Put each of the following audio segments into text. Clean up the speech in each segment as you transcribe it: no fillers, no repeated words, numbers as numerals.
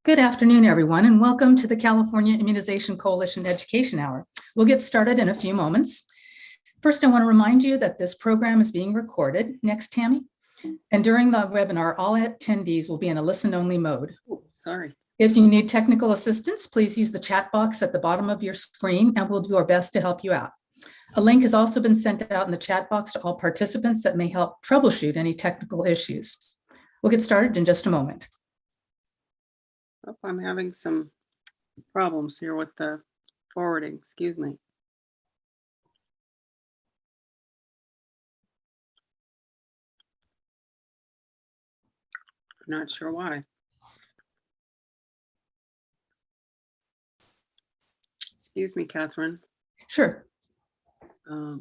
Good afternoon, everyone, and welcome to the California Immunization Coalition Education Hour. We'll get started in a few moments. First, I want to remind you that this program is being recorded. Next, Tammy. And during the webinar, all attendees will be in a listen-only mode. Oh, sorry. If you need technical assistance, please use the chat box at the bottom of your screen, and we'll do our best to help you out. A link has also been sent out in the chat box to all participants that may help troubleshoot any technical issues. We'll get started in just a moment. Oh, I'm having some problems here with the forwarding. Excuse me. I'm not sure why. Excuse me, Catherine. Sure. I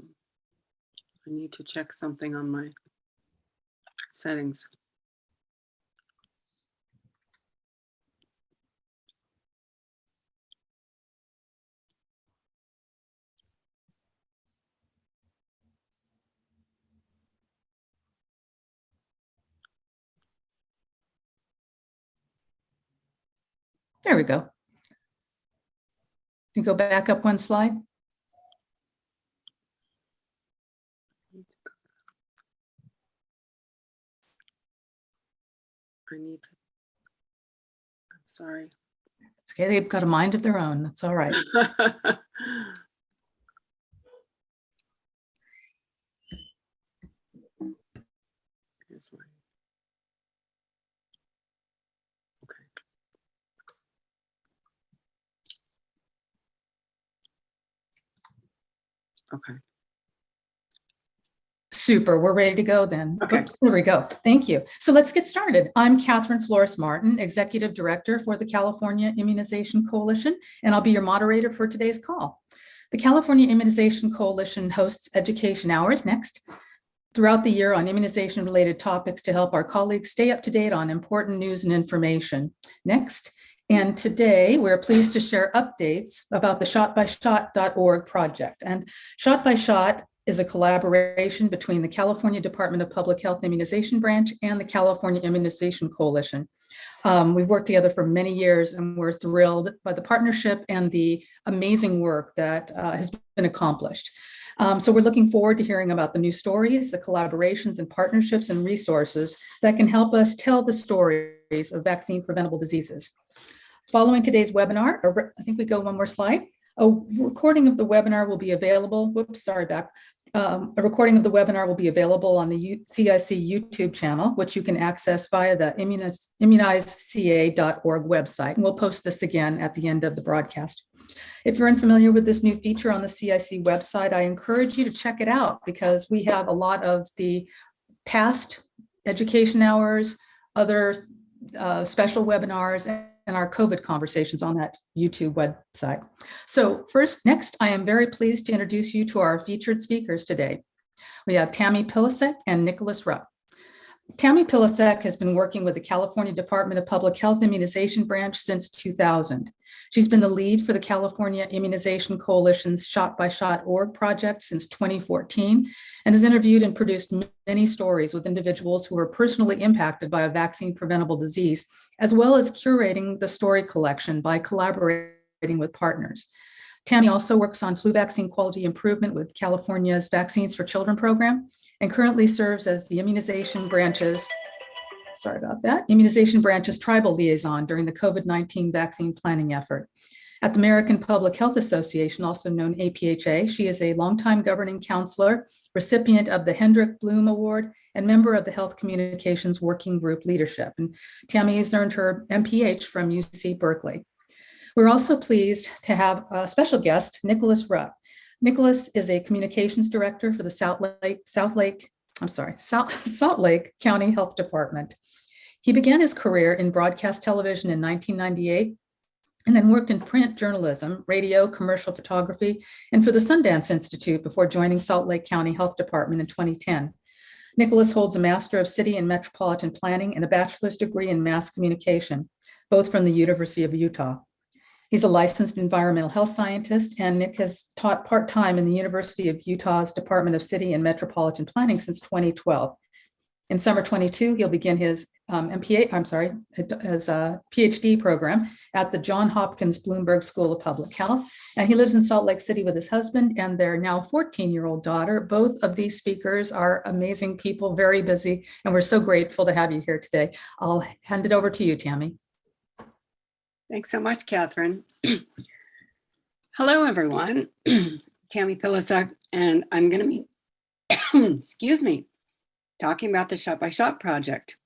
need to check something on my settings. There we go. You go back up one slide. I'm sorry. It's okay, they've got a mind of their own. That's all right. Here's one. Okay. Okay. Super, we're ready to go then. Okay. Oops, there we go. Thank you. So let's get started. I'm Catherine Flores Martin, Executive Director for the California Immunization Coalition, and I'll be your moderator for today's call. The California Immunization Coalition hosts education hours throughout the year on immunization-related topics to help our colleagues stay up to date on important news and information. And today we're pleased to share updates about the ShotByShot.org project. And ShotByShot is a collaboration between the California Department of Public Health Immunization Branch and the California Immunization Coalition. We've worked together for many years, and we're thrilled by the partnership and the amazing work that has been accomplished. So we're looking forward to hearing about the new stories, the collaborations and partnerships and resources that can help us tell the stories of vaccine-preventable diseases. Following today's webinar, I think we go one more slide. A recording of the webinar will be available. A recording of the webinar will be available on the CIC YouTube channel, which you can access via the immunizeca.org website. And we'll post this again at the end of the broadcast. If you're unfamiliar with this new feature on the CIC website, I encourage you to check it out because we have a lot of the past education hours, other special webinars, and our COVID conversations on that YouTube website. So next, I am very pleased to introduce you to our featured speakers today. We have Tammy Pilisuk and Nicholas Rupp. Tammy Pilisuk has been working with the California Department of Public Health Immunization Branch since 2000. She's been the lead for the California Immunization Coalition's ShotByShot.org project since 2014 and has interviewed and produced many stories with individuals who are personally impacted by a vaccine-preventable disease, as well as curating the story collection by collaborating with partners. Tammy also works on flu vaccine quality improvement with California's Vaccines for Children program and currently serves as the Immunization Branch's tribal liaison during the COVID-19 vaccine planning effort. At the American Public Health Association, also known APHA, she is a longtime governing counselor, recipient of the Hendrick Bloom Award, and member of the Health Communications Working Group Leadership. And Tammy has earned her MPH from UC Berkeley. We're also pleased to have a special guest, Nicholas Rupp. Nicholas is a communications director for the Salt Lake County Health Department. He began his career in broadcast television in 1998 and then worked in print journalism, radio, commercial photography, and for the Sundance Institute before joining Salt Lake County Health Department in 2010. Nicholas holds a Master of City and Metropolitan Planning and a bachelor's degree in mass communication, both from the University of Utah. He's a licensed environmental health scientist, and Nick has taught part-time in the University of Utah's Department of City and Metropolitan Planning since 2012. In summer 22, he'll begin his his PhD program at the Johns Hopkins Bloomberg School of Public Health. And he lives in Salt Lake City with his husband and their now 14-year-old daughter. Both of these speakers are amazing people, very busy, and we're so grateful to have you here today. I'll hand it over to you, Tammy. Thanks so much, Catherine. Hello, everyone. Tammy Pilisuk, and I'm going to be, excuse me, talking about the ShotByShot project.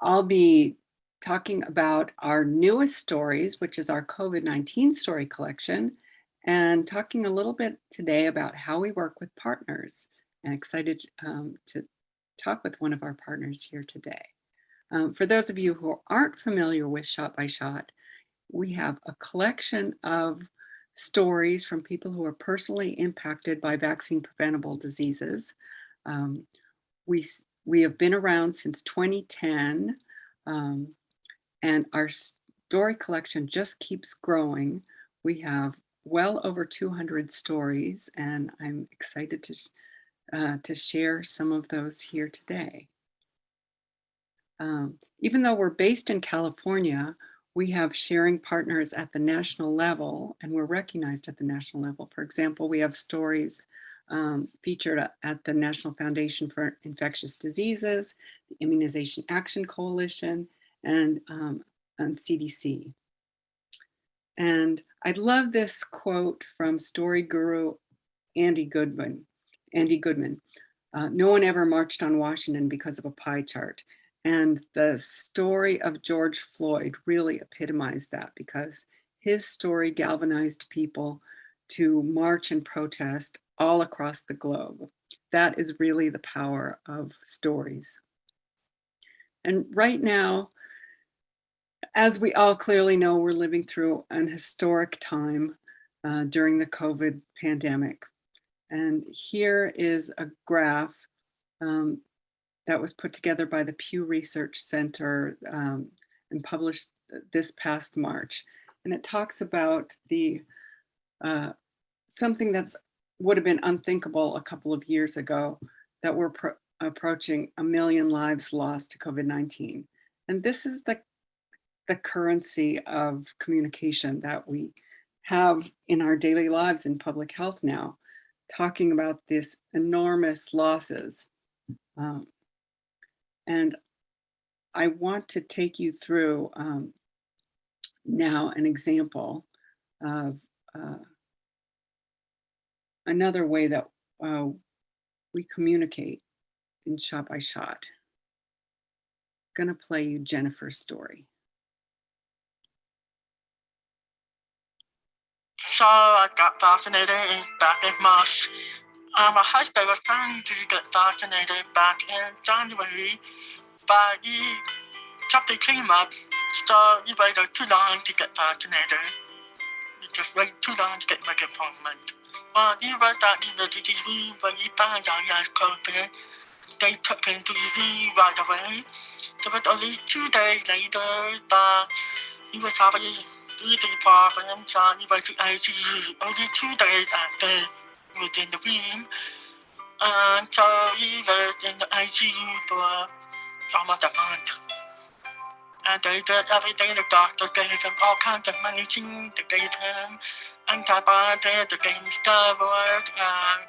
I'll be talking about our newest stories, which is our COVID-19 story collection, and talking a little bit today about how we work with partners, and excited to talk with one of our partners here today. For those of you who aren't familiar with ShotByShot, we have a collection of stories from people who are personally impacted by vaccine preventable diseases. We have been around since 2010, and our story collection just keeps growing. We have well over 200 stories, and I'm excited to share some of those here today. Even though we're based in California, we have sharing partners at the national level, and we're recognized at the national level. For example, we have stories featured at the National Foundation for Infectious Diseases, the Immunization Action Coalition, and CDC. And I love this quote from story guru Andy Goodman. No one ever marched on Washington because of a pie chart. And the story of George Floyd really epitomized that, because his story galvanized people to march and protest all across the globe. That is really the power of stories. And right now, as we all clearly know, we're living through an historic time during the COVID pandemic. And here is a graph that was put together by the Pew Research Center and published this past March. And it talks about the something that's would have been unthinkable a couple of years ago, that we're approaching 1 million lives lost to COVID-19. And this is the currency of communication that we have in our daily lives in public health now, talking about this enormous losses. And I want to take you through now an example of another way that we communicate in ShotByShot. I'm gonna play you Jennifer's story. So I got vaccinated back in March. My husband was planning to get vaccinated back in January, but something came up, so he waited too long to get vaccinated. He just waited too long to get my appointment. Well, he was at the TV when he found out he had COVID. They took him to the right away. It was only 2 days later that he was having breathing problems and he went to ICU. Only 2 days after he was in the room. And so he was in the ICU for almost a month. And they did everything. The doctor gave him all kinds of medicine. They gave him antibiotics, they gave him steroids, and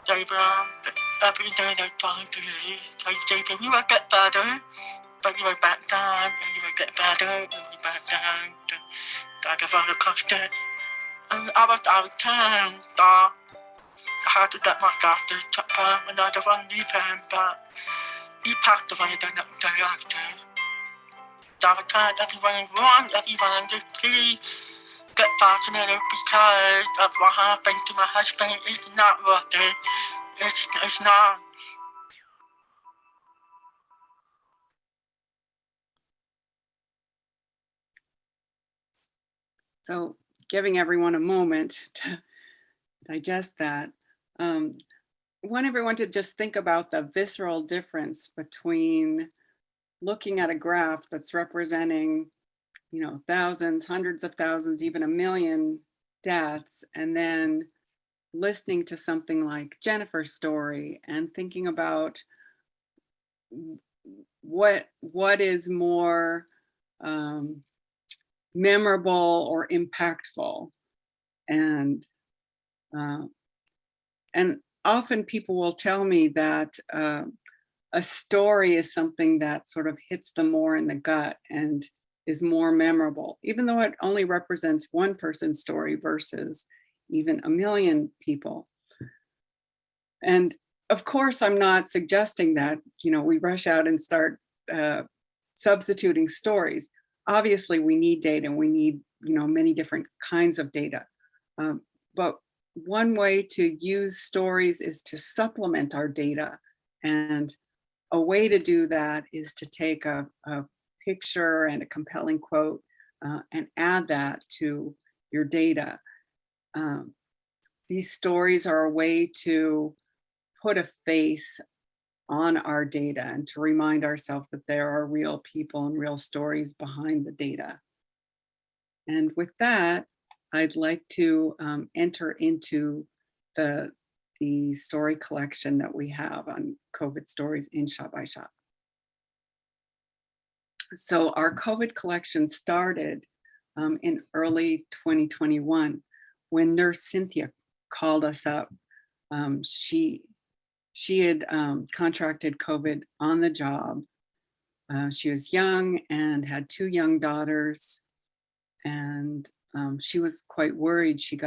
they everything they tried to do. They said you will get better, but you will back down, and you will get better, and you back down. That's a roller coaster. And I was out of town, so I had to get my doctor's checkup, and I don't want to leave him, but he passed away the day after. So I was telling everyone, everyone, just please get vaccinated, because of what happened to my husband. It's not worth it. It's not. So giving everyone a moment to digest that. I want everyone to just think about the visceral difference between looking at a graph that's representing, you know, thousands, hundreds of thousands, even 1 million deaths, and then listening to something like Jennifer's story and thinking about what is more memorable or impactful. And often people will tell me that a story is something that sort of hits them more in the gut and is more memorable, even though it only represents one person's story versus even a million people. And of course, I'm not suggesting that, we rush out and start substituting stories. Obviously, we need data and we need, many different kinds of data. But one way to use stories is to supplement our data. And a way to do that is to take a picture and a compelling quote and add that to your data. These stories are a way to put a face on our data and to remind ourselves that there are real people and real stories behind the data. And with that, I'd like to enter into the story collection that we have on COVID stories in ShotByShot. So our COVID collection started in early 2021 when Nurse Cynthia called us up. She had contracted COVID on the job. She was young and had 2 young daughters, and she was quite worried. She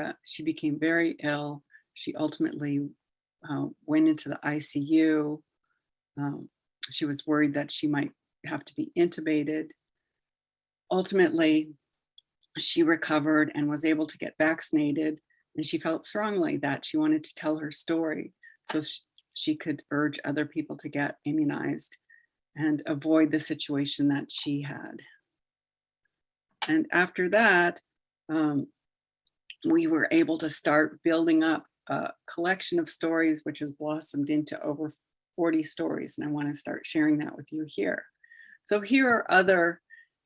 became very ill. She ultimately went into the ICU. She was worried that she might have to be intubated. Ultimately, she recovered and was able to get vaccinated, and she felt strongly that she wanted to tell her story so she could urge other people to get immunized and avoid the situation that she had. And after that, we were able to start building up a collection of stories, which has blossomed into over 40 stories. And I want to start sharing that with you here. So here are other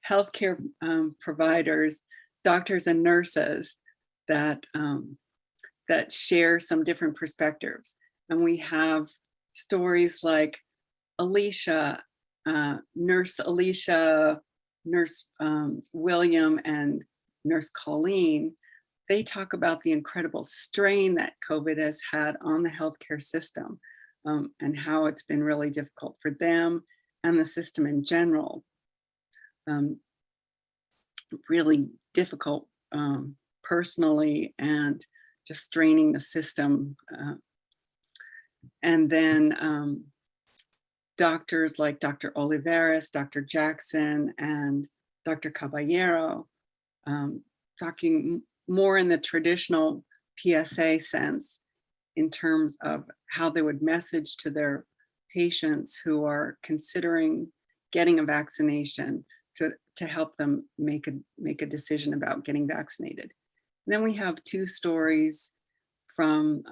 healthcare providers, doctors and nurses that share some different perspectives. And we have stories like Alicia, Nurse Alicia, Nurse William, and Nurse Colleen. They talk about the incredible strain that COVID has had on the healthcare system and how it's been really difficult for them and the system in general. Really difficult personally and just straining the system. And then doctors like Dr. Olivares, Dr. Jackson, and Dr. Caballero, talking more in the traditional PSA sense in terms of how they would message to their patients who are considering getting a vaccination to help them make a decision about getting vaccinated. And then we have 2 stories from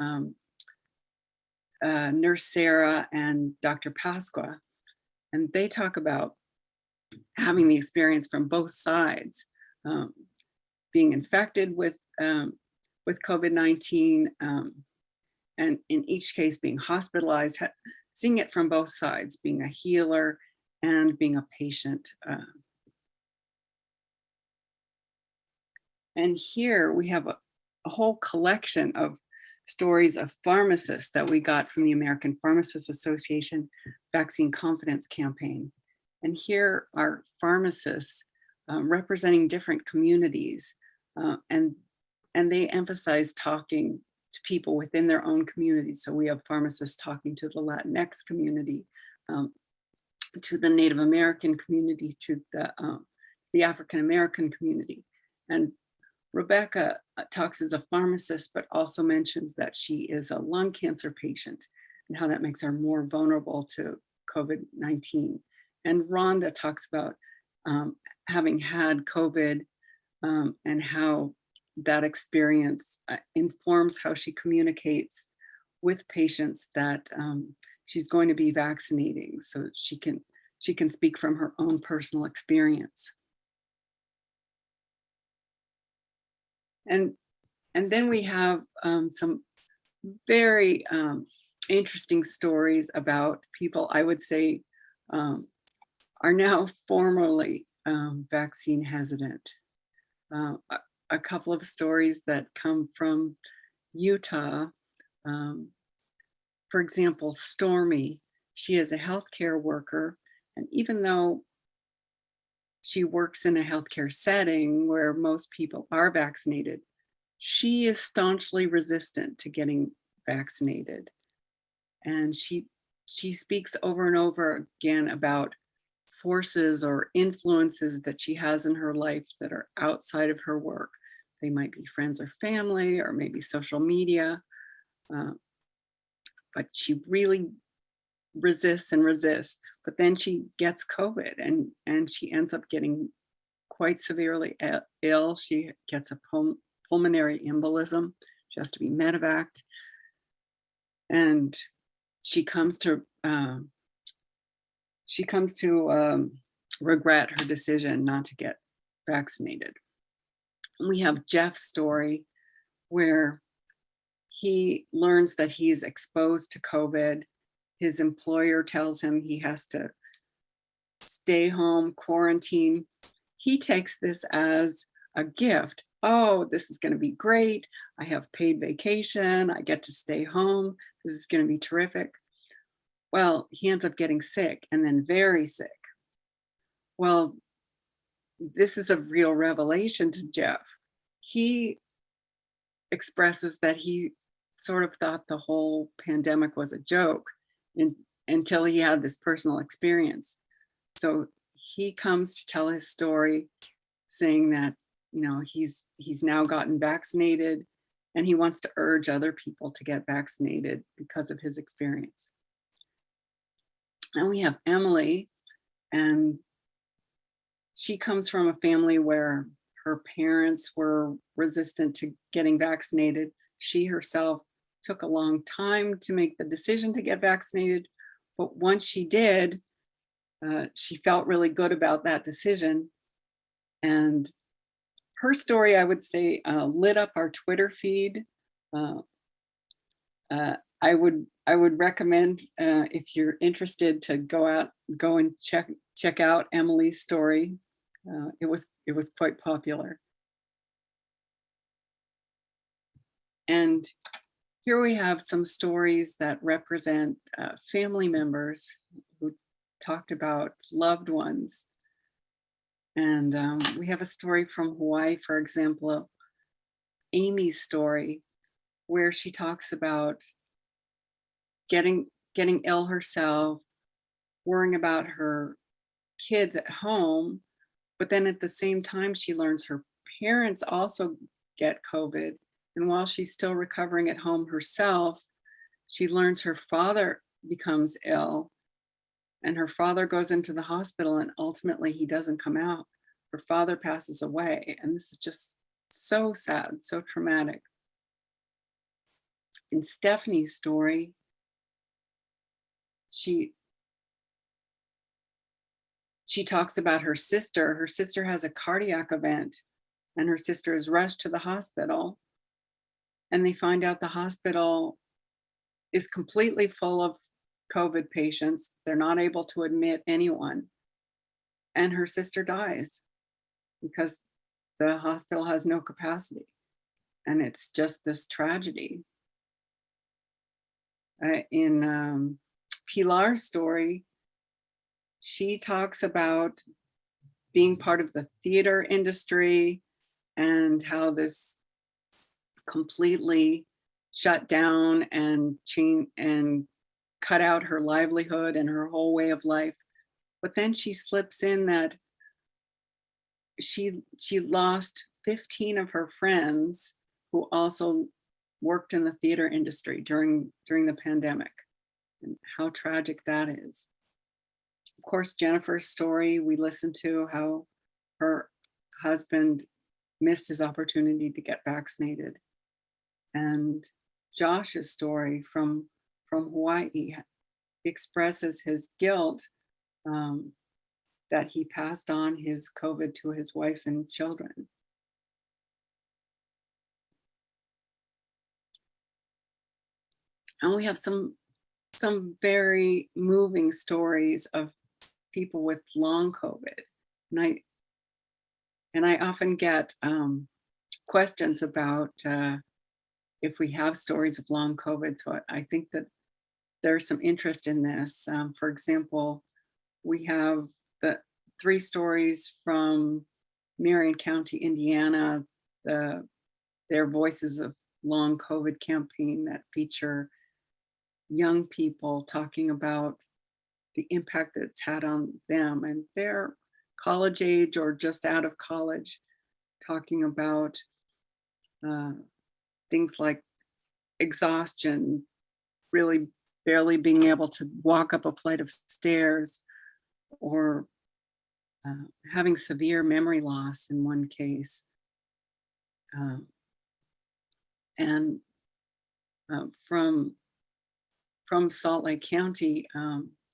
Nurse Sarah and Dr. Pasqua, and they talk about having the experience from both sides, being infected with COVID-19, and in each case being hospitalized, seeing it from both sides, being a healer and being a patient. And here we have a whole collection of stories of pharmacists that we got from the American Pharmacists Association Vaccine Confidence Campaign. And here are pharmacists representing different communities, and they emphasize talking to people within their own communities. So we have pharmacists talking to the Latinx community, to the Native American community, to the African American community. And Rebecca talks as a pharmacist, but also mentions that she is a lung cancer patient and how that makes her more vulnerable to COVID-19. And Rhonda talks about having had COVID and how that experience informs how she communicates with patients that she's going to be vaccinating, so she can speak from her own personal experience. And then we have some very interesting stories about people I would say are now formerly vaccine hesitant. A couple of stories that come from Utah. For example, Stormy, she is a healthcare worker, and even though she works in a healthcare setting where most people are vaccinated, she is staunchly resistant to getting vaccinated. And she speaks over and over again about forces or influences that she has in her life that are outside of her work. They might be friends or family, or maybe social media. But she really resists and resists. But then she gets COVID, and she ends up getting quite severely ill. She gets a pulmonary embolism. She has to be medevaced. And she comes to regret her decision not to get vaccinated. And we have Jeff's story where he learns that he's exposed to COVID. His employer tells him he has to stay home, quarantine. He takes this as a gift. Oh, this is going to be great. I have paid vacation. I get to stay home. This is going to be terrific. Well, he ends up getting sick, and then very sick. Well, this is a real revelation to Jeff. He expresses that he sort of thought the whole pandemic was a joke until he had this personal experience. So he comes to tell his story, saying that, you know, he's now gotten vaccinated, and he wants to urge other people to get vaccinated because of his experience. And we have Emily, and she comes from a family where her parents were resistant to getting vaccinated. She herself took a long time to make the decision to get vaccinated, but once she did, she felt really good about that decision. And her story, I would say, lit up our Twitter feed. I would recommend, if you're interested, to go and check out Emily's story. It was quite popular. And here we have some stories that represent family members who talked about loved ones. And we have a story from Hawaii, for example, Amy's story, where she talks about getting ill herself, worrying about her kids at home, but then at the same time, she learns her parents also get COVID. And while she's still recovering at home herself, she learns her father becomes ill, and her father goes into the hospital, and ultimately he doesn't come out. Her father passes away, and this is just so sad, so traumatic. In Stephanie's story, she talks about her sister. Her sister has a cardiac event, and her sister is rushed to the hospital, and they find out the hospital is completely full of COVID patients. They're not able to admit anyone, and her sister dies because the hospital has no capacity, and it's just this tragedy. In Pilar's story, she talks about being part of the theater industry and how this completely shut down and changed and cut out her livelihood and her whole way of life. But then she slips in that she lost 15 of her friends who also worked in the theater industry during the pandemic, and how tragic that is. Of course, Jennifer's story, we listened to how her husband missed his opportunity to get vaccinated. And Josh's story from Hawaii expresses his guilt that he passed on his COVID to his wife and children. And we have some very moving stories of people with long COVID. And I often get questions about if we have stories of long COVID. So I think that there's some interest in this. For example, we have the 3 stories from Marion County, Indiana, their Voices of Long COVID campaign that feature young people talking about the impact that it's had on them, and they're college age or just out of college, talking about things like exhaustion, really barely being able to walk up a flight of stairs, or having severe memory loss in one case. And from Salt Lake County,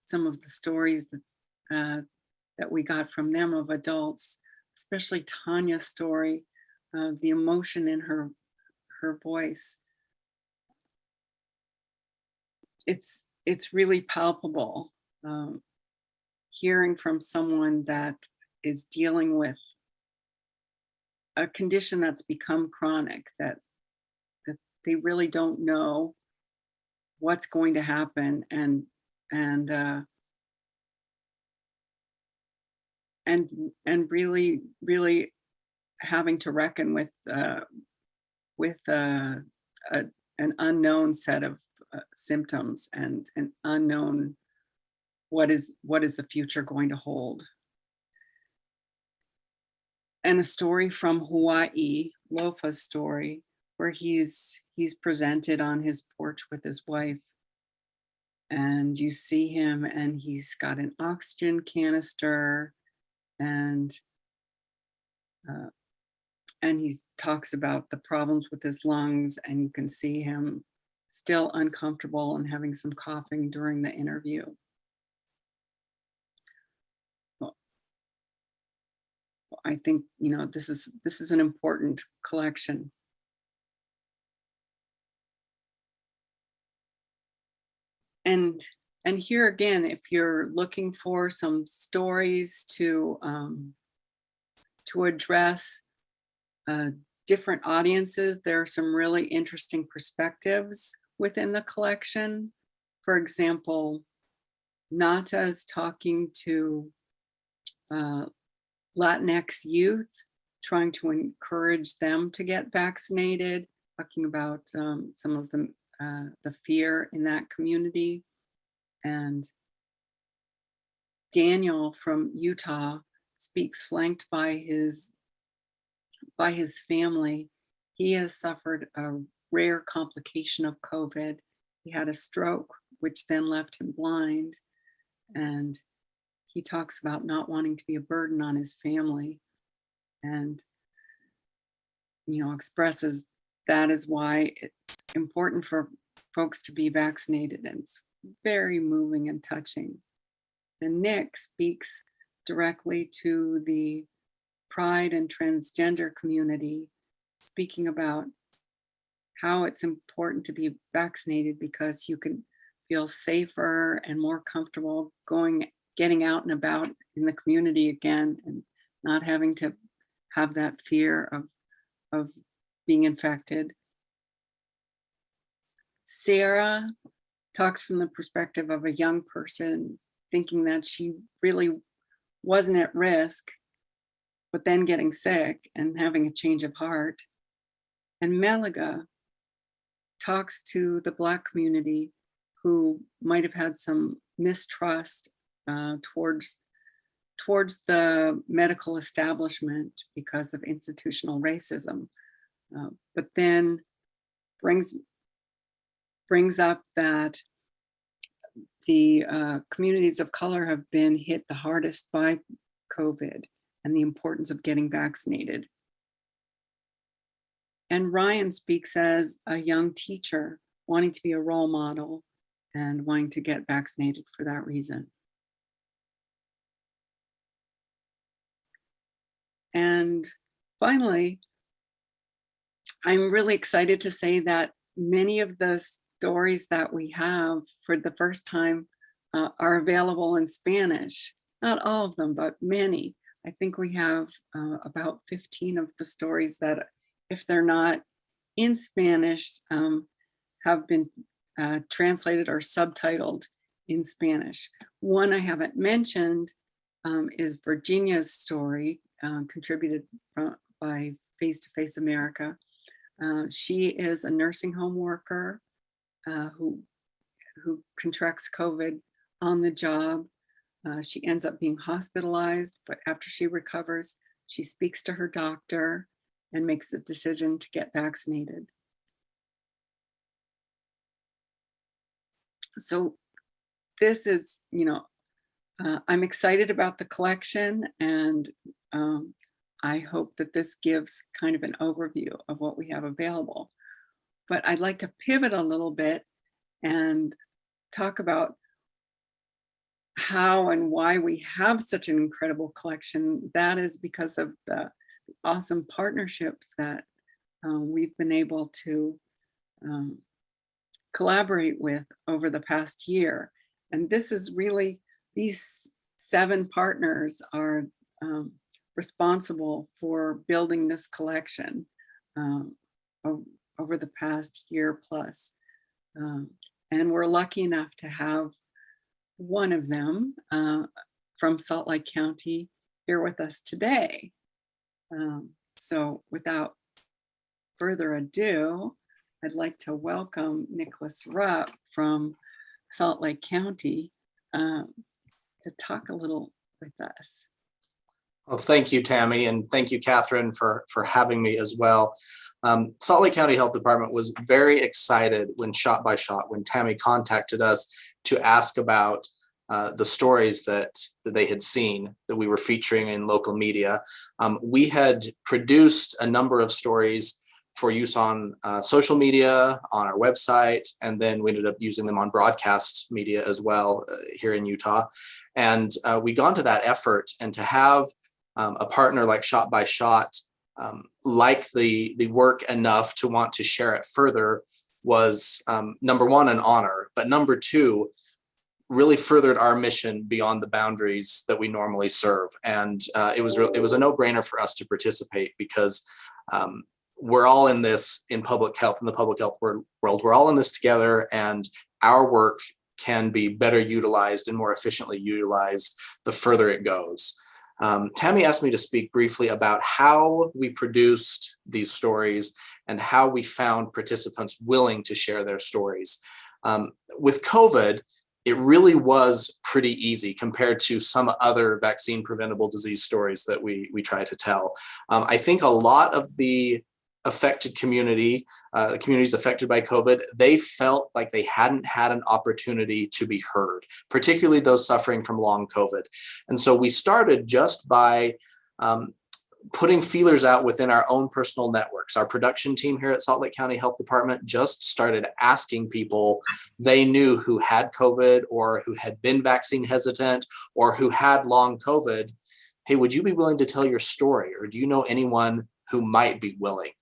some of the stories that we got from them of adults, especially Tanya's story, the emotion in her voice. It's really palpable, hearing from someone that is dealing with a condition that's become chronic, that they really don't know what's going to happen, and really having to reckon with an unknown set of symptoms, and an unknown what is the future going to hold. And a story from Hawaii, Lofa's story, where he's presented on his porch with his wife, and you see him, and he's got an oxygen canister, and he talks about the problems with his lungs, and you can see him still uncomfortable and having some coughing during the interview. Well, I think, this is an important collection. And here again, if you're looking for some stories to address different audiences, there are some really interesting perspectives within the collection. For example, Nata is talking to Latinx youth, trying to encourage them to get vaccinated, talking about some of the fear in that community. And Daniel from Utah speaks flanked by his family. He has suffered a rare complication of COVID. He had a stroke, which then left him blind. And he talks about not wanting to be a burden on his family, and expresses that is why it's important for folks to be vaccinated. And it's very moving and touching. And Nick speaks directly to the Pride and transgender community, speaking about how it's important to be vaccinated because you can feel safer and more comfortable getting out and about in the community again, and not having to have that fear of being infected. Sarah talks from the perspective of a young person thinking that she really wasn't at risk, but then getting sick and having a change of heart. And Meliga talks to the Black community who might have had some mistrust towards the medical establishment because of institutional racism, but then brings up that the communities of color have been hit the hardest by COVID, and the importance of getting vaccinated. And Ryan speaks as a young teacher wanting to be a role model and wanting to get vaccinated for that reason. And finally, I'm really excited to say that many of the stories that we have for the first time are available in Spanish. Not all of them, but many. I think we have about 15 of the stories that, if they're not in Spanish, have been translated or subtitled in Spanish. One I haven't mentioned is Virginia's story, contributed by Face to Face America. She is a nursing home worker who contracts COVID on the job. She ends up being hospitalized, but after she recovers, she speaks to her doctor and makes the decision to get vaccinated. So this is, I'm excited about the collection, and I hope that this gives kind of an overview of what we have available. But I'd like to pivot a little bit and talk about how and why we have such an incredible collection. That is because of the awesome partnerships that we've been able to collaborate with over the past year. And this is really, these 7 partners are responsible for building this collection over the past year plus. And we're lucky enough to have one of them from Salt Lake County here with us today. So without further ado, I'd like to welcome Nicholas Rupp from Salt Lake County to talk a little with us. Well, thank you, Tammy, and thank you, Catherine, for having me as well. Salt Lake County Health Department was very excited when when Tammy contacted us to ask about the stories that they had seen that we were featuring in local media. We had produced a number of stories for use on social media, on our website, and then we ended up using them on broadcast media as well here in Utah. And we got into that effort, and to have a partner like ShotByShot like the work enough to want to share it further was number one, an honor, but number two, really furthered our mission beyond the boundaries that we normally serve. And it was a no-brainer for us to participate, because we're all in this in public health, in the public health world. We're all in this together, and our work can be better utilized and more efficiently utilized the further it goes. Tammy asked me to speak briefly about how we produced these stories and how we found participants willing to share their stories. With COVID, it really was pretty easy compared to some other vaccine preventable disease stories that we try to tell. I think a lot of the affected community, the communities affected by COVID, they felt like they hadn't had an opportunity to be heard, particularly those suffering from long COVID. And so we started just by putting feelers out within our own personal networks. Our production team here at Salt Lake County Health Department just started asking people they knew who had COVID or who had been vaccine hesitant or who had long COVID, hey, would you be willing to tell your story? Or do you know anyone who might be willing?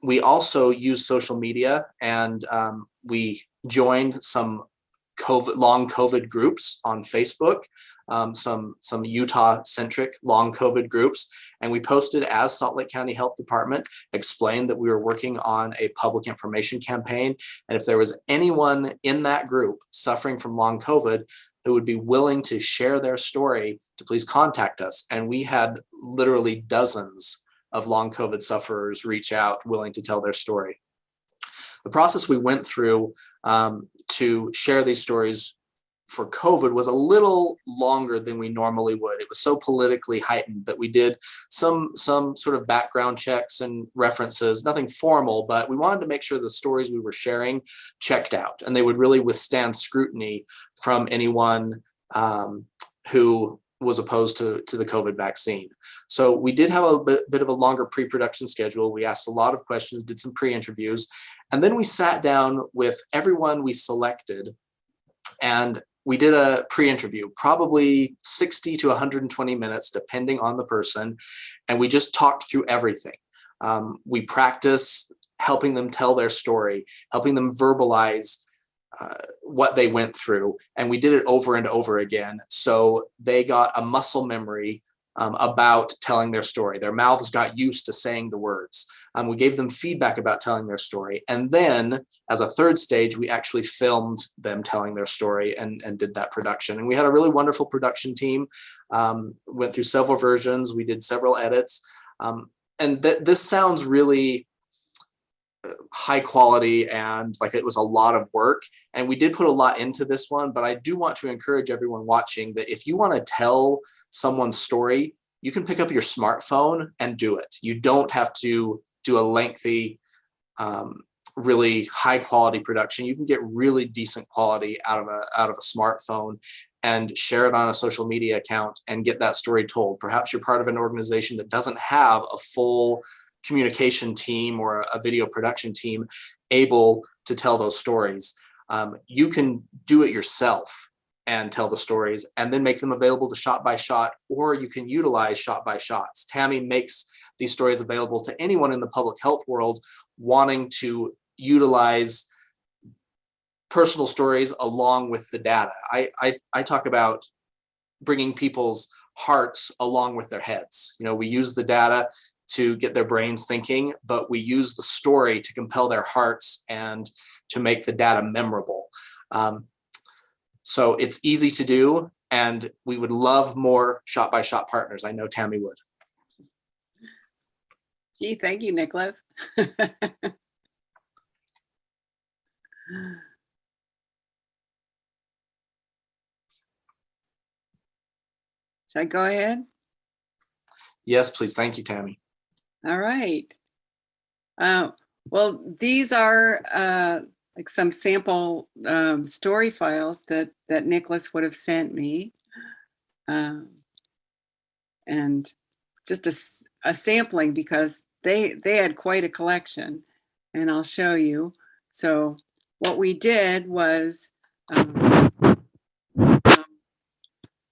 We also use social media, and we joined some long COVID groups on Facebook, some Utah-centric long COVID groups, and we posted as Salt Lake County Health Department, explained that we were working on a public information campaign, and if there was anyone in that group suffering from long COVID who would be willing to share their story, to please contact us. And we had literally dozens of long COVID sufferers reach out willing to tell their story. The process we went through to share these stories for COVID was a little longer than we normally would. It was so politically heightened that we did some sort of background checks and references, nothing formal, but we wanted to make sure the stories we were sharing checked out and they would really withstand scrutiny from anyone who was opposed to the COVID vaccine. So we did have a bit of a longer pre-production schedule. We asked a lot of questions, did some pre-interviews, and then we sat down with everyone we selected and we did a pre-interview, probably 60 to 120 minutes, depending on the person. And we just talked through everything. We practiced helping them tell their story, helping them verbalize what they went through. And we did it over and over again. So they got a muscle memory about telling their story. Their mouths got used to saying the words. We gave them feedback about telling their story. And then as a third stage, we actually filmed them telling their story and did that production. And we had a really wonderful production team, went through several versions. We did several edits. And this sounds really high quality and like it was a lot of work. And we did put a lot into this one, but I do want to encourage everyone watching that if you want to tell someone's story, you can pick up your smartphone and do it. You don't have to do a lengthy, really high quality production. You can get really decent quality out of a smartphone and share it on a social media account and get that story told. Perhaps you're part of an organization that doesn't have a full communication team or a video production team able to tell those stories. You can do it yourself and tell the stories and then make them available to Shot by Shot, or you can utilize Shot by Shots. Tammy makes these stories available to anyone in the public health world wanting to utilize personal stories along with the data. I talk about bringing people's hearts along with their heads. You know, we use the data to get their brains thinking, but we use the story to compel their hearts and to make the data memorable. So it's easy to do, and we would love more Shot by Shot partners. I know Tammy would. Gee, thank you, Nicholas. Should I go ahead? Yes, please. Thank you, Tammy. All right. Well, these are like some sample story files that Nicholas would have sent me. And just a sampling because they had quite a collection, and I'll show you. So what we did was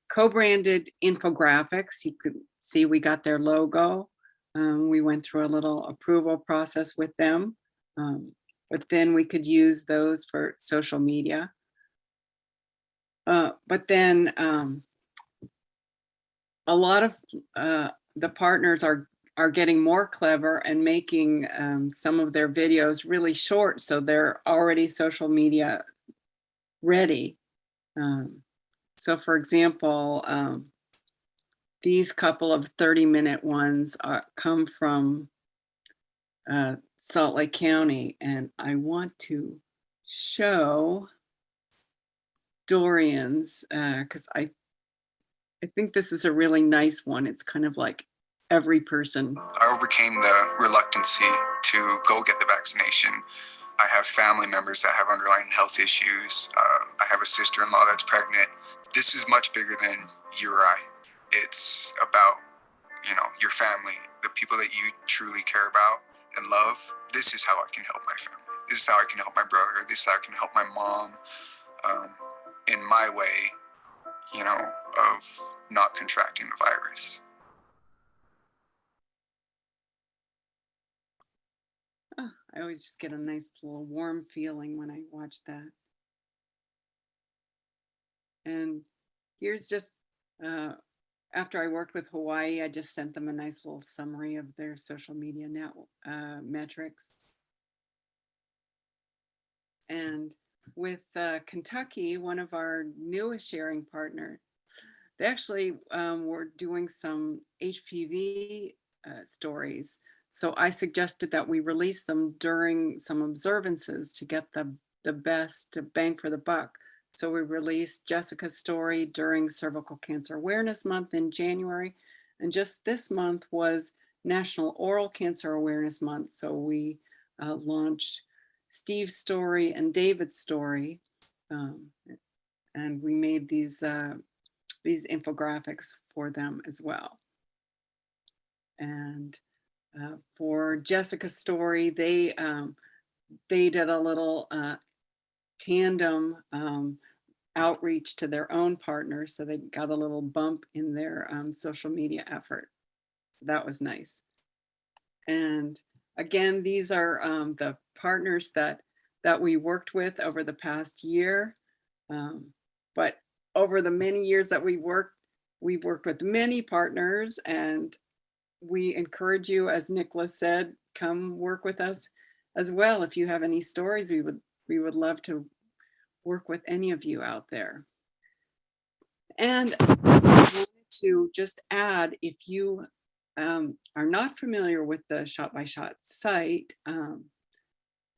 co-branded infographics. You could see we got their logo. We went through a little approval process with them, but then we could use those for social media. But then a lot of the partners are getting more clever and making some of their videos really short, so they're already social media ready. So for example, these couple of 30-minute ones come from Salt Lake County, and I want to show Dorian's because I think this is a really nice one. It's kind of like every person. I overcame the reluctancy to go get the vaccination. I have family members that have underlying health issues. I have a sister-in-law that's pregnant. This is much bigger than you or I. It's about, your family, the people that you truly care about and love. This is how I can help my family. This is how I can help my brother. This is how I can help my mom in my way, of not contracting the virus. Oh, I always just get a nice little warm feeling when I watch that. And here's just, after I worked with Hawaii, I just sent them a nice little summary of their social media metrics. And with Kentucky, one of our newest sharing partners, they actually were doing some HPV stories. So I suggested that we release them during some observances to get the best bang for the buck. So we released Jessica's story during Cervical Cancer Awareness Month in January. And just this month was National Oral Cancer Awareness Month. So we launched Steve's story and David's story. And we made these infographics for them as well. And for Jessica's story, they did a little tandem outreach to their own partners, so they got a little bump in their social media effort. That was nice. And again, these are the partners that we worked with over the past year. But over the many years that we've worked with many partners, and we encourage you, as Nicholas said, come work with us as well. If you have any stories, we would love to work with any of you out there. And I wanted to just add, if you are not familiar with the ShotByShot site to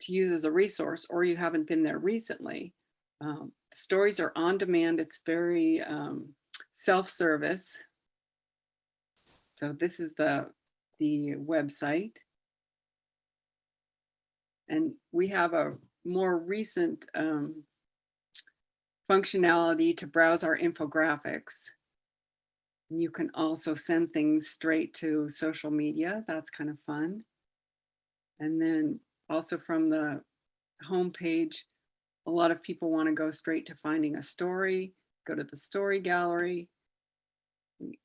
use as a resource, or you haven't been there recently, the stories are on demand. It's very self-service. So this is the website. And we have a more recent functionality to browse our infographics. You can also send things straight to social media. That's kind of fun. And then also from the homepage, a lot of people want to go straight to finding a story, go to the story gallery. You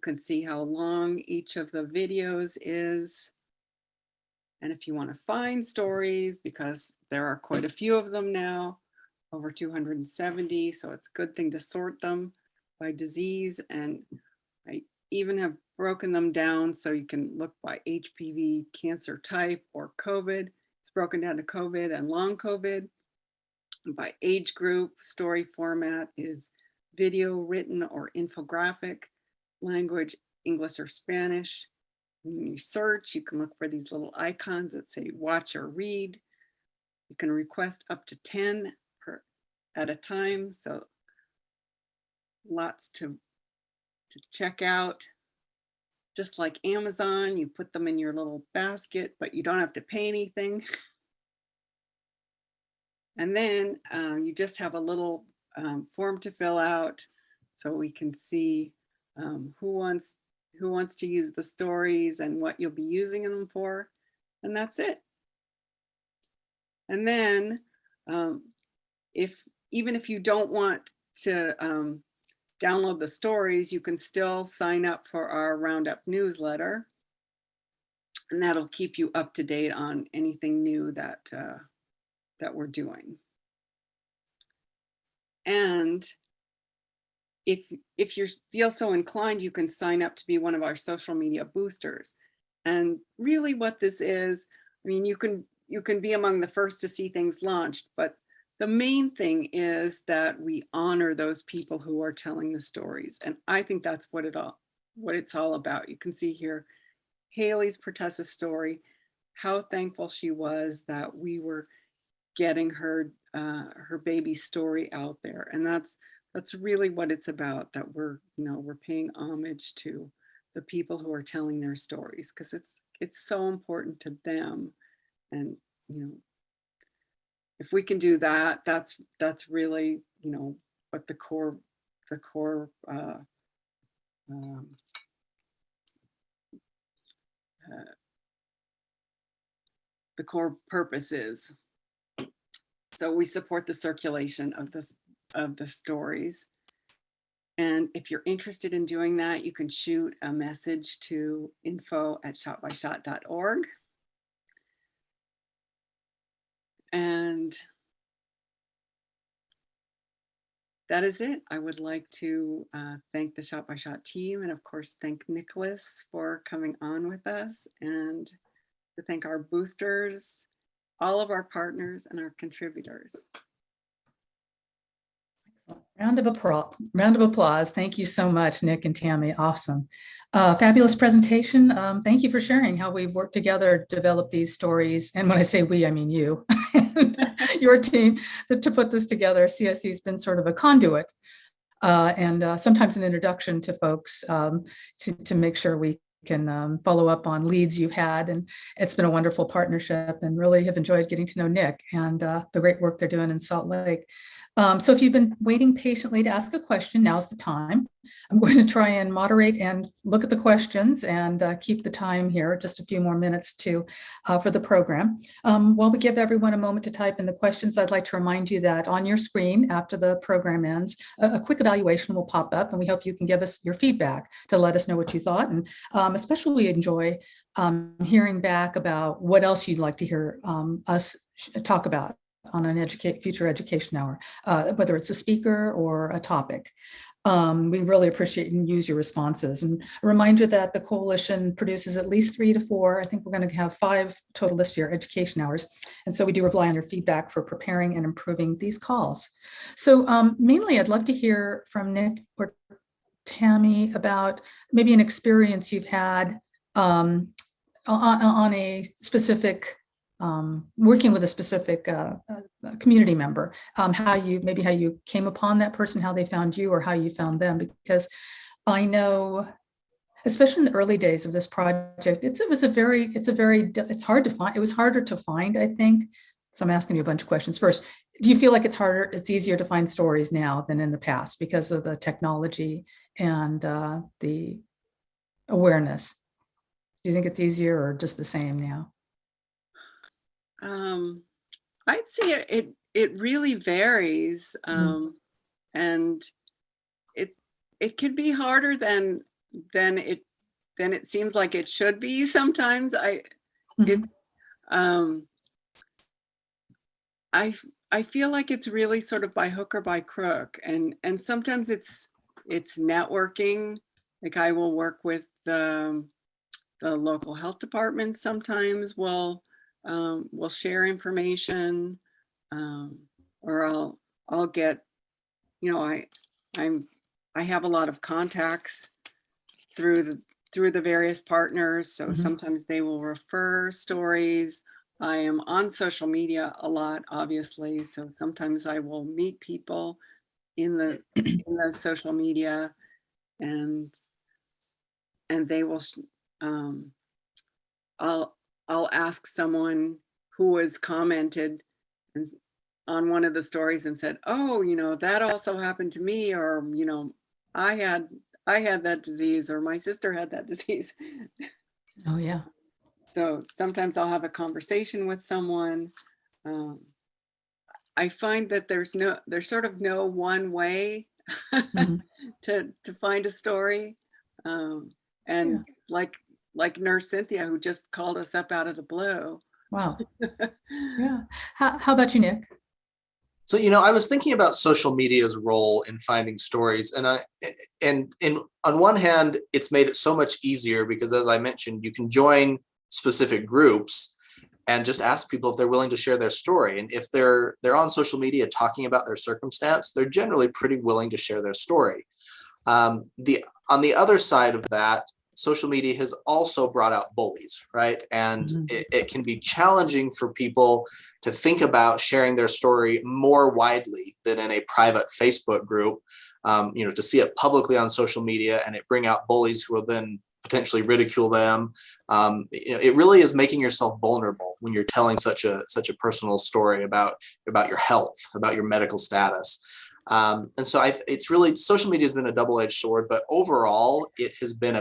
can see how long each of the videos is. And if you want to find stories, because there are quite a few of them now, over 270, so it's a good thing to sort them by disease. And I even have broken them down so you can look by HPV cancer type or COVID. It's broken down to COVID and long COVID. And by age group, story format is video, written, or infographic, language, English or Spanish. When you search, you can look for these little icons that say watch or read. You can request up to 10 at a time, so lots to check out. Just like Amazon, you put them in your little basket, but you don't have to pay anything. And then you just have a little form to fill out so we can see who wants to use the stories and what you'll be using them for. And that's it. And then even if you don't want to download the stories, you can still sign up for our Roundup newsletter. And that'll keep you up to date on anything new that we're doing. And if you feel so inclined, you can sign up to be one of our social media boosters. And really what this is, I mean, you can be among the first to see things launched, but the main thing is that we honor those people who are telling the stories. And I think that's what it's all about. You can see here, Haley's pertussis story, how thankful she was that we were getting her baby story out there. And that's really what it's about, that we're paying homage to the people who are telling their stories, because it's so important to them. And if we can do that, that's really what the core purpose is. So we support the circulation of the stories. And if you're interested in doing that, you can shoot a message to info@ShotByShot.org. And that is it. I would like to thank the ShotByShot team, and of course, thank Nicholas for coming on with us, and to thank our boosters, all of our partners, and our contributors. Round of applause. Thank you so much, Nick and Tammy. Awesome. Fabulous presentation. Thank you for sharing how we've worked together to develop these stories. And when I say we, I mean you and your team to put this together. CIC has been sort of a conduit and sometimes an introduction to folks to make sure we can follow up on leads you've had. And it's been a wonderful partnership, and really have enjoyed getting to know Nick and the great work they're doing in Salt Lake. So if you've been waiting patiently to ask a question, now's the time. I'm going to try and moderate and look at the questions and keep the time here, just a few more minutes for the program. While we give everyone a moment to type in the questions, I'd like to remind you that on your screen after the program ends, a quick evaluation will pop up, and we hope you can give us your feedback to let us know what you thought. And especially we enjoy hearing back about what else you'd like to hear us talk about on an future education hour, whether it's a speaker or a topic. We really appreciate and use your responses. And a reminder that the coalition produces at least 3 to 4, I think we're going to have 5 total this year, education hours. And so we do rely on your feedback for preparing and improving these calls. So mainly I'd love to hear from Nick or Tammy about maybe an experience you've had on a specific working with a specific community member, how you came upon that person, how they found you, or how you found them. Because I know, especially in the early days of this project, it hard to find. It was harder to find, I think. So I'm asking you a bunch of questions. First, do you feel like it's easier to find stories now than in the past because of the technology and the awareness? Do you think it's easier or just the same now? I'd say it really varies, and it can be harder than it seems like it should be sometimes. I feel like it's really sort of by hook or by crook, and sometimes it's networking. Like I will work with the local health department. Sometimes we'll share information, or I'll get, I have a lot of contacts through the various partners. So sometimes they will refer stories. I am on social media a lot, obviously. So sometimes I will meet people in the social media, and they will, I'll ask someone who has commented on one of the stories and said, oh, that also happened to me, or, I had that disease, or my sister had that disease. Oh, yeah. So sometimes I'll have a conversation with someone. I find that there's sort of no one way to find a story. And like Nurse Cynthia, who just called us up out of the blue. Wow. Yeah. How about you, Nick? So, I was thinking about social media's role in finding stories, and on one hand, it's made it so much easier because, as I mentioned, you can join specific groups and just ask people if they're willing to share their story. And if they're on social media talking about their circumstance, they're generally pretty willing to share their story. On the other side of that, social media has also brought out bullies, right? And it can be challenging for people to think about sharing their story more widely than in a private Facebook group, to see it publicly on social media and it bring out bullies who will then potentially ridicule them. It really is making yourself vulnerable when you're telling such a personal story about your health, about your medical status. And so it's really, social media has been a double-edged sword, but overall it has been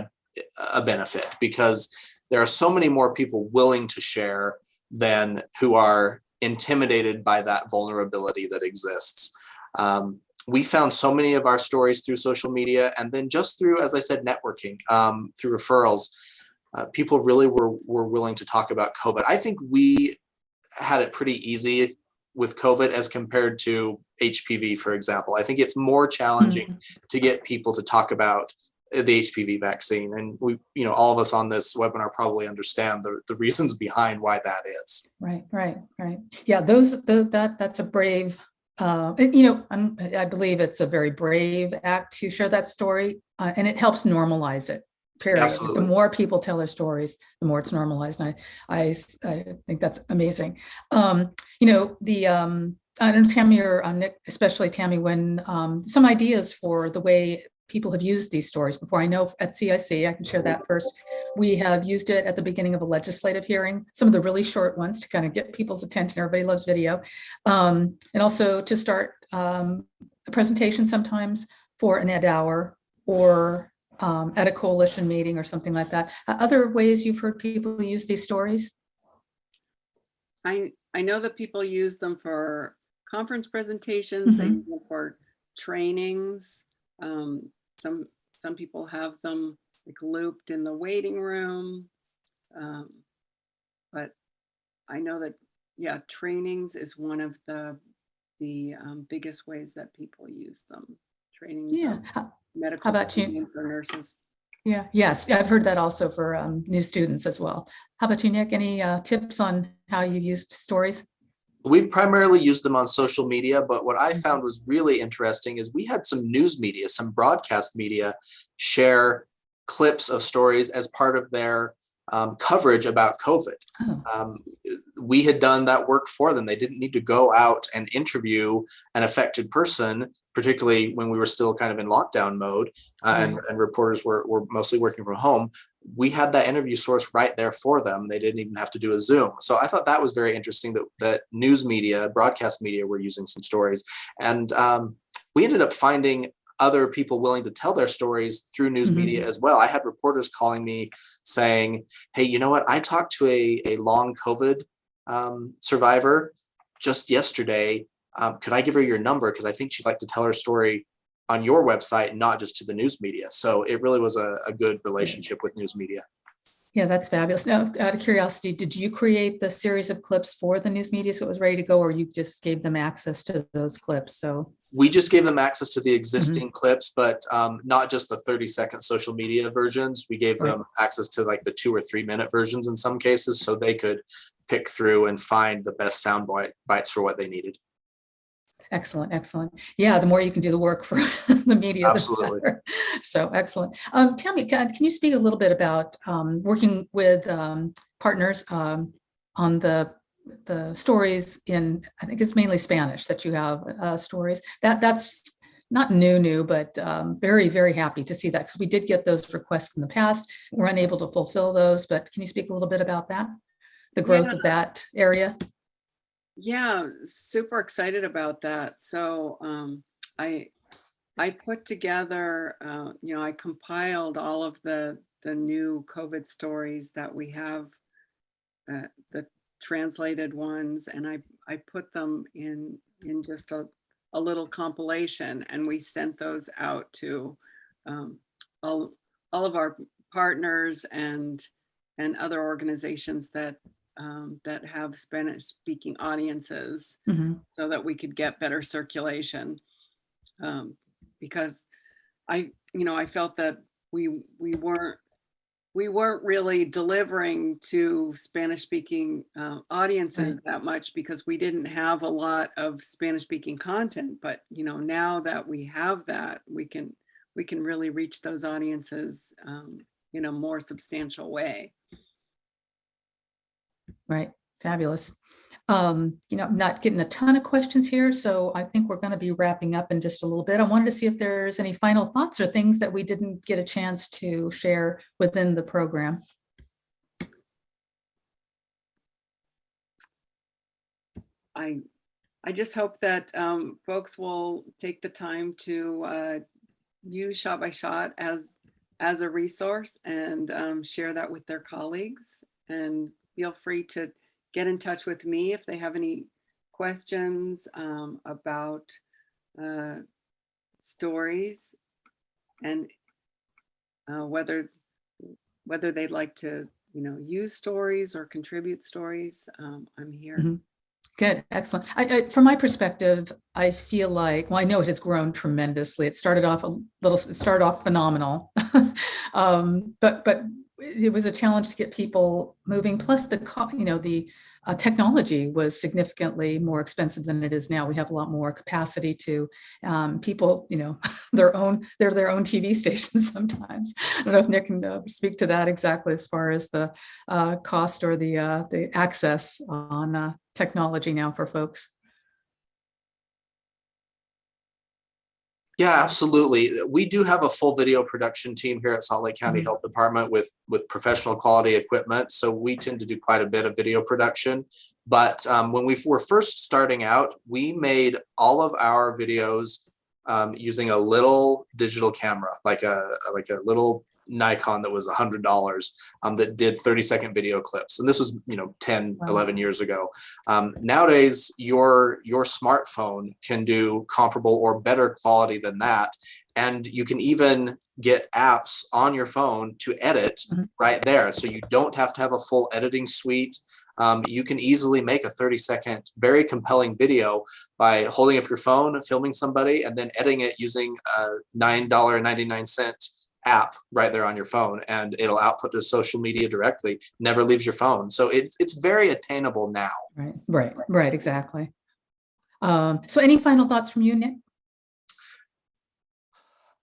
a benefit because there are so many more people willing to share than who are intimidated by that vulnerability that exists. We found so many of our stories through social media, and then just through, as I said, networking, through referrals. People really were willing to talk about COVID. I think we had it pretty easy with COVID as compared to HPV, for example. I think it's more challenging to get people to talk about the HPV vaccine. And we, all of us on this webinar probably understand the reasons behind why that is. Right. Yeah, that's a brave, I believe it's a very brave act to share that story, and it helps normalize it. Period. Absolutely. The more people tell their stories, the more it's normalized. And I think that's amazing. I don't know, Tammy or Nick, especially Tammy, when some ideas for the way people have used these stories before. I know at CIC, I can share that first. We have used it at the beginning of a legislative hearing, some of the really short ones to kind of get people's attention. Everybody loves video. And also to start a presentation sometimes for an ed hour or at a coalition meeting or something like that. Other ways you've heard people use these stories? I know that people use them for conference presentations, they use them for trainings. Some people have them like looped in the waiting room. But I know that, yeah, trainings is one of the biggest ways that people use them. Trainings Yeah. of medical How about students you? or nurses. Yeah, yes, I've heard that also for new students as well. How about you, Nick? Any tips on how you used stories? We've primarily used them on social media, but what I found was really interesting is we had some news media, some broadcast media share clips of stories as part of their coverage about COVID. Oh. We had done that work for them. They didn't need to go out and interview an affected person, particularly when we were still kind of in lockdown mode and reporters were mostly working from home. We had that interview source right there for them. They didn't even have to do a Zoom. So I thought that was very interesting that news media, broadcast media were using some stories. And we ended up finding other people willing to tell their stories through news media as well. I had reporters calling me saying, hey, you know what? I talked to a long COVID survivor just yesterday. Could I give her your number? Because I think she'd like to tell her story on your website, not just to the news media. So it really was a good relationship with news media. Yeah, that's fabulous. Now, out of curiosity, did you create the series of clips for the news media so it was ready to go, or you just gave them access to those clips? So we just gave them access to the existing clips, but not just the 30-second social media versions. We gave them access to like the 2 or 3 minute versions in some cases, so they could pick through and find the best sound bites for what they needed. Excellent, excellent. Yeah, the more you can do the work for the media, absolutely. The better. So excellent. Tammy, can you speak a little bit about working with partners on the stories in, I think it's mainly Spanish that you have stories. That's not new, but very, very happy to see that, because we did get those requests in the past. We're unable to fulfill those, but can you speak a little bit about that? The growth of that area? Yeah, super excited about that. So I put together, I compiled all of the new COVID stories that we have, the translated ones, and I put them in just a little compilation, and we sent those out to all of our partners and other organizations that have Spanish speaking audiences, so that we could get better circulation. Because I felt that we weren't really delivering to Spanish speaking audiences that much, because we didn't have a lot of Spanish speaking content. But now that we have that, we can really reach those audiences in a more substantial way. Right. Fabulous. Not getting a ton of questions here, so I think we're going to be wrapping up in just a little bit. I wanted to see if there's any final thoughts or things that we didn't get a chance to share within the program. I just hope that folks will take the time to use Shot by Shot as a resource and share that with their colleagues. And feel free to get in touch with me if they have any questions about stories, and whether they'd like to use stories or contribute stories. I'm here. Good, excellent. From my perspective, I feel like, well, I know it has grown tremendously. It started off phenomenal, but it was a challenge to get people moving. Plus, the technology was significantly more expensive than it is now. We have a lot more capacity to people. They're their own TV stations sometimes. I don't know if Nick can speak to that exactly as far as the cost or the access on technology now for folks. Yeah, absolutely. We do have a full video production team here at Salt Lake County Health Department with professional quality equipment. So we tend to do quite a bit of video production. But when we were first starting out, we made all of our videos using a little digital camera, like a little Nikon that was $100 that did 30-second video clips. And this was, 10, Wow. 11 years ago. Nowadays, your smartphone can do comparable or better quality than that. And you can even get apps on your phone to edit right there. So you don't have to have a full editing suite. You can easily make a 30-second, very compelling video by holding up your phone, filming somebody, and then editing it using a $9.99 app right there on your phone, and it'll output to social media directly, never leaves your phone. So it's very attainable now. Right, exactly. So any final thoughts from you, Nick?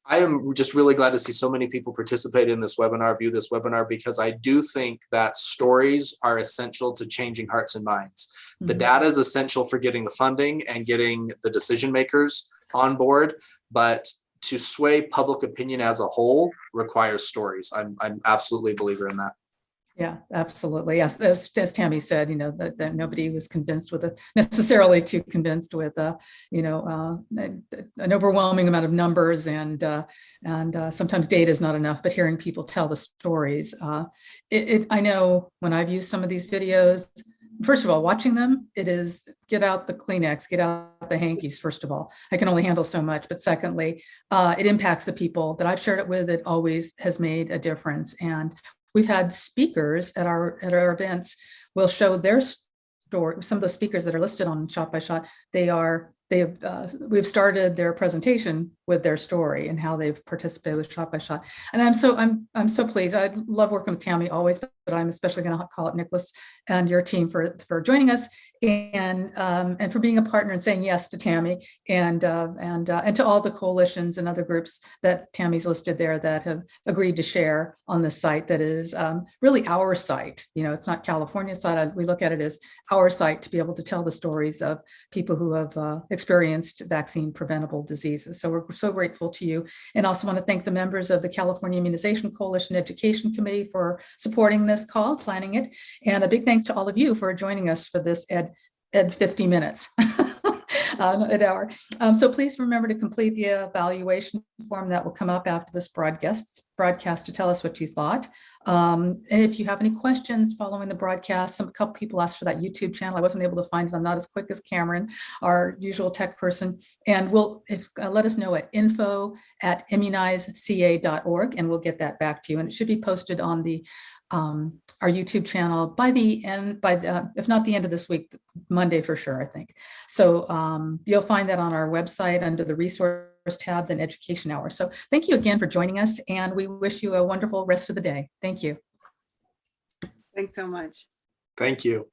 I am just really glad to see so many people participate in this webinar, view this webinar, because I do think that stories are essential to changing hearts and minds. The data is essential for getting the funding and getting the decision makers on board, but to sway public opinion as a whole requires stories. I'm absolutely a believer in that. Yeah, absolutely. Yes, as Tammy said, that nobody was convinced necessarily too convinced with, an overwhelming amount of numbers and sometimes data is not enough. But hearing people tell the stories, I know when I've used some of these videos. First of all, watching them, it is get out the Kleenex, get out the hankies. First of all, I can only handle so much. But secondly, it impacts the people that I've shared it with. It always has made a difference. And we've had speakers at our events will show their story. Some of those speakers that are listed on Shot by Shot, we've started their presentation with their story and how they've participated with Shot by Shot. And I'm so pleased. I love working with Tammy always, but I'm especially going to call it Nicholas and your team for joining us and for being a partner and saying yes to Tammy and to all the coalitions and other groups that Tammy's listed there that have agreed to share on this site that is really our site. It's not California's site. We look at it as our site to be able to tell the stories of people who have experienced vaccine preventable diseases. So we're so grateful to you, and also want to thank the members of the California Immunization Coalition Education Committee for supporting this call, planning it, and a big thanks to all of you for joining us for this Ed 50 minutes. An hour. So please remember to complete the evaluation form that will come up after this broadcast to tell us what you thought. And if you have any questions following the broadcast, a couple people asked for that YouTube channel. I wasn't able to find it. I'm not as quick as Cameron, our usual tech person. And let us know at info@immunizeca.org, and we'll get that back to you. And it should be posted on the our YouTube channel if not the end of this week, Monday for sure, I think. So you'll find that on our website under the resource tab, then education hour. So thank you again for joining us, and we wish you a wonderful rest of the day. Thank you. Thanks so much. Thank you.